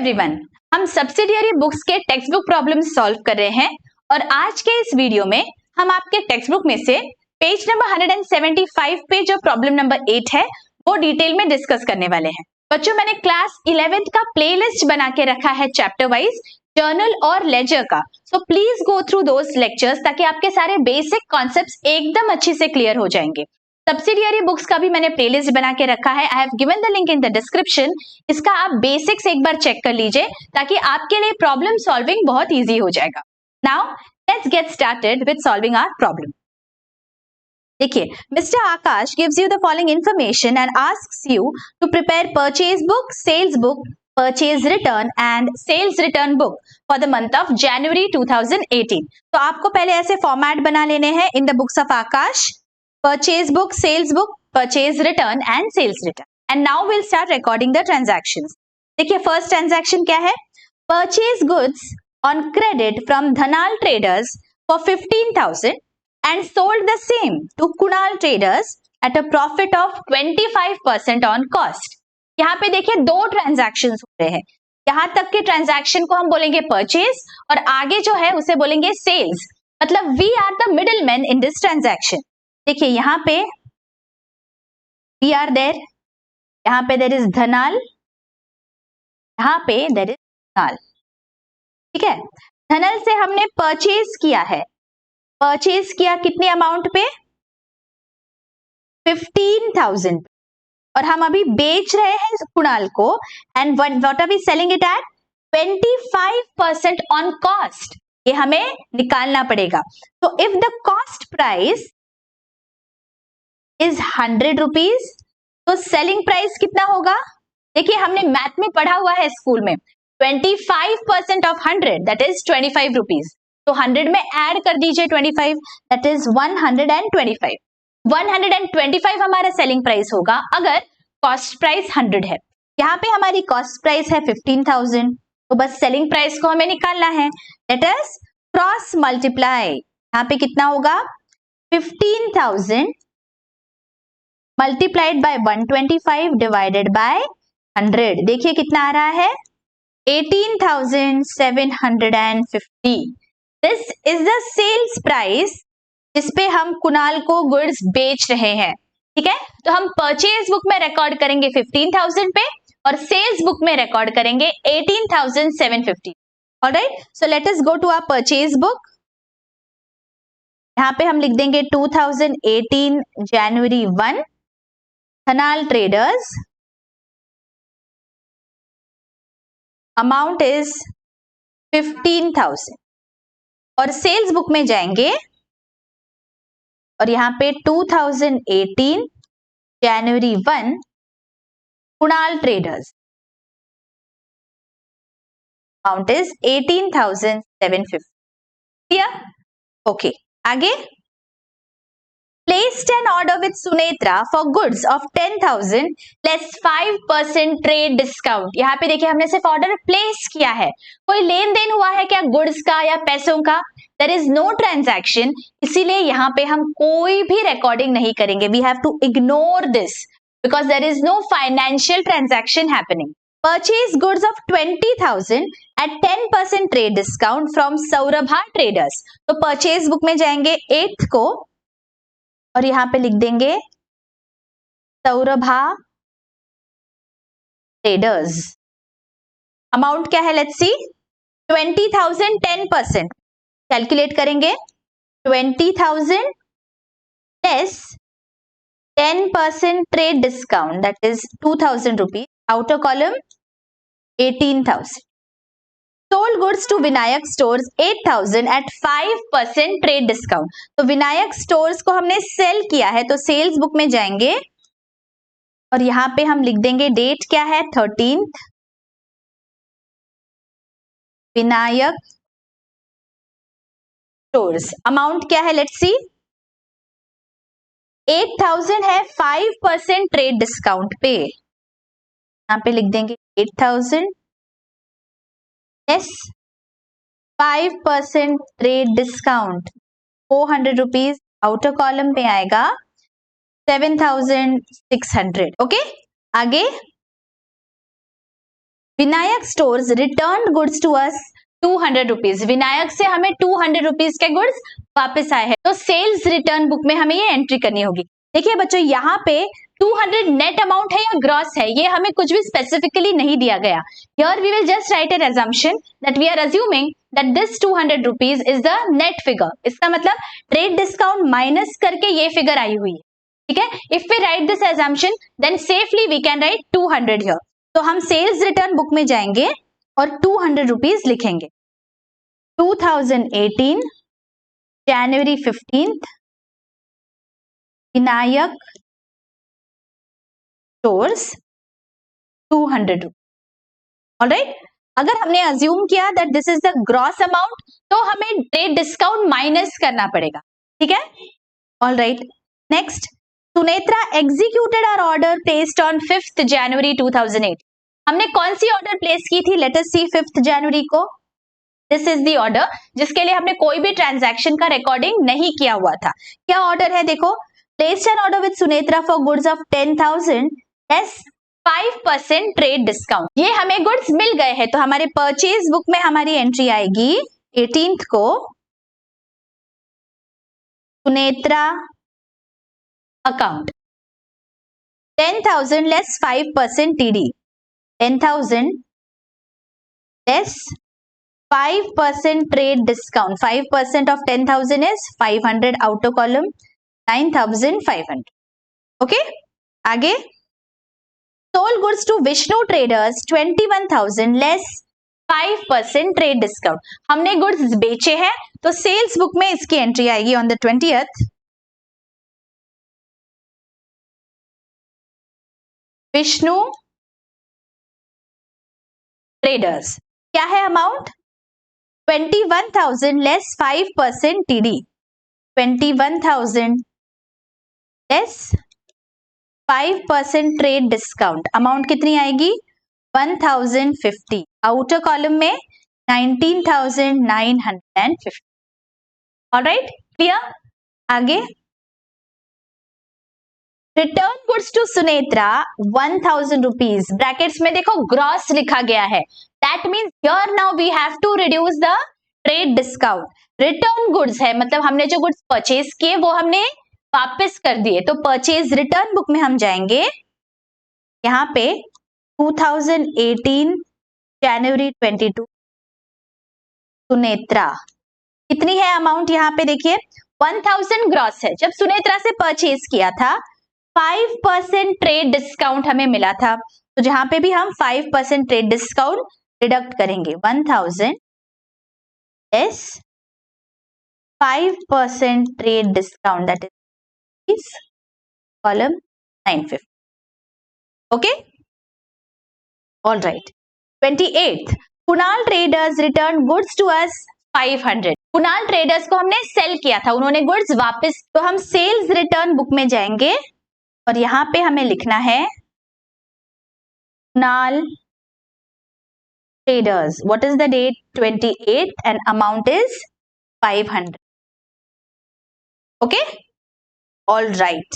Everyone, हम subsidiary books के text book problem solve कर रहे हैं और आज के इस वीडियो में हम आपके टेक्स्ट बुक में से पेज नंबर 175 पे जो प्रॉब्लम नंबर 8 है वो डिटेल में डिस्कस करने वाले हैं। बच्चों, मैंने क्लास 11th का प्लेलिस्ट बना के रखा है चैप्टर वाइज जर्नल और लेजर का, so please go through those lectures ताकि आपके सारे बेसिक कॉन्सेप्ट्स एकदम अच्छे से क्लियर हो जाएंगे। सब्सिडियरी बुक्स का भी मैंने प्लेलिस्ट बना के रखा है, I have given the link in the description. इसका आप बेसिक्स एक बार चेक कर लीजिए ताकि आपके लिए प्रॉब्लम सॉल्विंग बहुत इजी हो जाएगा। Now let's get started with solving our problem. देखिए, mister Akash gives you the following information and asks you to prepare purchase book, sales book, purchase return and sales return book for the month of January 2018। तो आपको पहले ऐसे format बना लेने हैं in the books of Akash: purchase book, sales book, purchase return and sales return. And now we'll start recording the transactions. देखिए, first transaction क्या है? Purchase goods on credit from Dhanal Traders for 15,000 and sold the same to Kunal Traders at a profit of 25% on cost. यहाँ पे देखिए दो transactions हो रहे हैं। यहाँ तक के transaction को हम बोलेंगे purchase और आगे जो है उसे बोलेंगे sales। मतलब we are the middlemen in this transaction. देखिए यहाँ पे we are there, यहाँ पे there is धनाल, यहाँ पे there is धनाल। ठीक है, धनल से हमने परचेज किया है, परचेज किया कितने अमाउंट पे? 15,000 और हम अभी बेच रहे हैं कुणाल को and what are we selling it at? 25% on cost. ये हमें निकालना पड़ेगा। तो if the cost price is 100 rupees तो सेलिंग प्राइस कितना होगा? देखिए, हमने मैथ में पढ़ा हुआ है स्कूल में, 25% ऑफ 100 दैट इज 25 रुपीज। तो 100 में ऐड कर दीजिए 25, दैट इज 125। 125 हमारा सेलिंग प्राइस होगा अगर कॉस्ट प्राइस 100 है। यहाँ पे हमारी कॉस्ट प्राइस है 15,000, तो बस सेलिंग प्राइस को हमें निकालना है। Let us cross multiply. यहाँ पे कितना होगा? 15,000 मल्टीप्लाइड बाय 125 डिवाइडेड बाय 100। देखिए कितना आ रहा है? 18,750। This is the sales price जिस पे हम कुणाल को गुड्स बेच रहे हैं। ठीक है, तो हम परचेज बुक में रिकॉर्ड करेंगे 15,000 पे और सेल्स बुक में रिकॉर्ड करेंगे 18,750। Alright, so let us go to our purchase book. यहाँ पे हम लिख देंगे 2018 जनवरी 1 धनाल ट्रेडर्स, अमाउंट इज 15,000 और सेल्स बुक में जाएंगे और यहाँ पे 2018 जनवरी 1 Kunal traders, amount is 18,750। Clear? Okay, आगे। Placed an order with Sunetra for goods of 10,000 less 5% trade discount। यहाँ पे देखिए हमने सिर्फ ऑर्डर प्लेस किया है, कोई लेन देन हुआ है क्या गुड्स का या पैसों का? There is no transaction, इसीलिए यहाँ पे हम कोई भी रिकॉर्डिंग नहीं करेंगे। We have to ignore this because there is no financial transaction happening. Purchase goods of 20,000 at 10% trade discount from Saurabha Traders। तो परचेज बुक में जाएंगे 8th को और यहां पे लिख देंगे सौरभा ट्रेडर्स। अमाउंट क्या है? Let's see, 20,000 10%। कैलकुलेट करेंगे 20,000 less 10% trade discount that is 2,000 rupees. Outer column 18,000। Sold goods to Vinayak Stores 8,000 at 5% trade discount। तो विनायक स्टोर्स को हमने सेल किया है, तो सेल्स बुक में जाएंगे और यहाँ पे हम लिख देंगे डेट क्या है? 13th। विनायक स्टोर्स, अमाउंट क्या है? लेट्स सी, 8,000 है 5% ट्रेड डिस्काउंट पे। यहाँ पे लिख देंगे 8,000 yes 5% trade discount 400 rupees. Outer column पे आएगा 7,600। ओके, आगे Vinayak stores return goods to us 200 rupees. Vinayak से हमें 200 रुपीज के गुड्स वापस आए हैं, तो सेल्स रिटर्न बुक में हमें ये एंट्री करनी होगी। देखिए बच्चों, यहाँ पे 200 नेट अमाउंट है या ग्रॉस है, ये हमें कुछ भी स्पेसिफिकली नहीं दिया गया। Here we will just write an assumption that we are assuming that this 200 rupees is the net figure। इसका मतलब ट्रेड डिस्काउंट माइनस करके ये फिगर आई हुई है, ठीक है। If we write this assumption then safely we can write 200 here। तो हम सेल्स रिटर्न बुक में जाएंगे और 200 रुपीज लिखेंगे। 2018 जनवरी 15 विनायक स्टोर्स 200 रुपीज। ऑलराइट, अगर हमने अज्यूम किया that this is the gross amount, तो हमें ट्रेड डिस्काउंट माइनस करना पड़ेगा, ठीक है। Alright, next, Sunetra executed our order placed on 5th January 2008। हमने कौन सी ऑर्डर प्लेस की थी? लेट अस सी 5th जनवरी को। दिस इज द ऑर्डर जिसके लिए हमने कोई भी ट्रांजैक्शन का रिकॉर्डिंग नहीं किया हुआ था। क्या ऑर्डर है? देखो, placed an order with Sunetra for goods of 10,000 less 5% trade discount. ये हमें गुड्स मिल गए हैं, तो हमारे परचेज बुक में हमारी एंट्री आएगी 18th को, Sunetra account 10,000 less 5% TD, 10,000 less 5% trade discount। 5% of 10,000 is 500, outer column 9,500। Okay, आगे, sold goods to Vishnu traders 21,000 less 5% trade discount। हमने गुड्स बेचे हैं, तो सेल्स बुक में इसकी एंट्री आएगी on the 20th। Vishnu traders, क्या है amount? 21,000 less 5% TD, 21,000 less 5% trade discount. Amount कितनी आएगी? 1,050, आउटर कॉलम में 19,950। Alright, clear? आगे, return goods to Sunetra 1,000 rupees. Brackets में देखो ग्रॉस लिखा गया है, that means here now we have to reduce the trade discount. Return goods है, मतलब हमने जो गुड्स परचेज किए वो हमने वापस कर दिए, तो परचेज रिटर्न बुक में हम जाएंगे। यहाँ पे 2018 जनवरी 22 सुनेत्रा, कितनी है अमाउंट? यहाँ पे देखिए 1,000 ग्रॉस है। जब सुनेत्रा से परचेज किया था 5% ट्रेड डिस्काउंट हमें मिला था, तो जहां पे भी हम 5% ट्रेड डिस्काउंट डिडक्ट करेंगे। 1,000 less 5% trade discount, that is column 950। Okay, all right. 28th, Kunal traders return goods to us 500। Kunal traders को हमने सेल किया था, उन्होंने गुड्स वापस, तो हम सेल्स रिटर्न बुक में जाएंगे और यहां पे हमें लिखना है Kunal traders, what is the date? 28th and amount is 500। Okay, all right,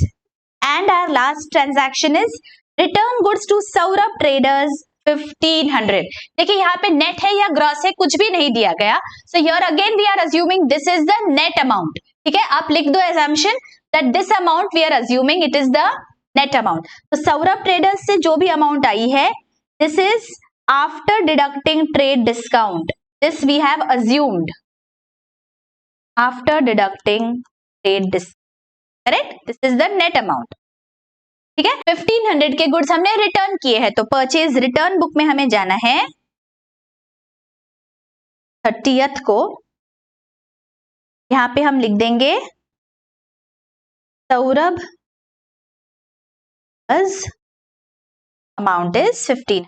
and our last transaction is return goods to Saurabh traders 1,500। देखिए यहाँ पे नेट है या ग्रॉस है, कुछ भी नहीं दिया गया, so here again we are assuming this is the net amount. ठीक है, आप लिख दो assumption that this amount we are assuming it is the net amount। तो सौरभ ट्रेडर्स से जो भी अमाउंट आई है, this is after deducting trade discount, this we have assumed after deducting trade discount, correct? This is the net amount। ठीक है, 1,500 के goods हमने return किए हैं, तो परचेज रिटर्न बुक में हमें जाना है 30th को। यहां पे हम लिख देंगे Saurabh amount is 15।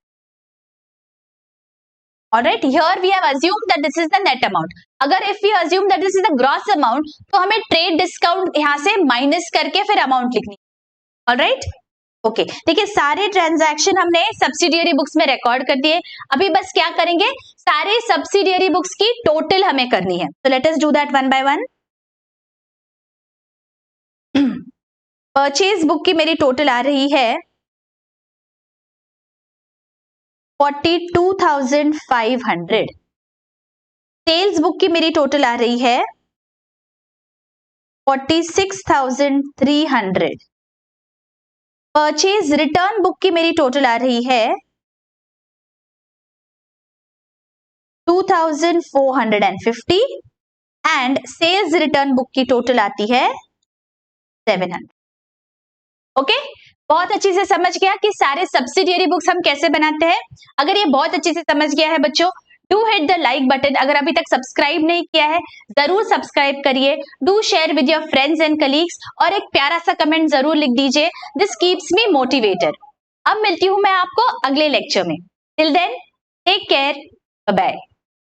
Alright, here we have assumed that this is the net amount। अगर if we assume that this is the gross amount, तो हमें ट्रेड डिस्काउंट यहां से माइनस करके फिर अमाउंट लिखनी। ऑलराइट, ओके, देखिए सारे ट्रांजैक्शन हमने सब्सिडियरी बुक्स में रिकॉर्ड कर दिए। अभी बस क्या करेंगे, सारे सब्सिडियरी बुक्स की टोटल हमें करनी है। तो let us do that one by one. Purchase book की मेरी टोटल आ रही है 42,500। सेल्स बुक की मेरी टोटल आ रही है 46,300। परचेज रिटर्न बुक की मेरी टोटल आ रही है 2,450 एंड सेल्स रिटर्न बुक की टोटल आती है 700। ओके, बहुत अच्छे से समझ गया कि सारे सब्सिडियरी बुक्स हम कैसे बनाते हैं। अगर ये बहुत अच्छे से समझ गया है बच्चों, do hit the like button. अगर अभी तक सब्सक्राइब नहीं किया है जरूर सब्सक्राइब करिए। Do share with your friends and colleagues और एक प्यारा सा कमेंट जरूर लिख दीजिए, दिस कीप्स मी मोटिवेटेड। अब मिलती हूं मैं आपको अगले लेक्चर में। Till then take care, bye bye.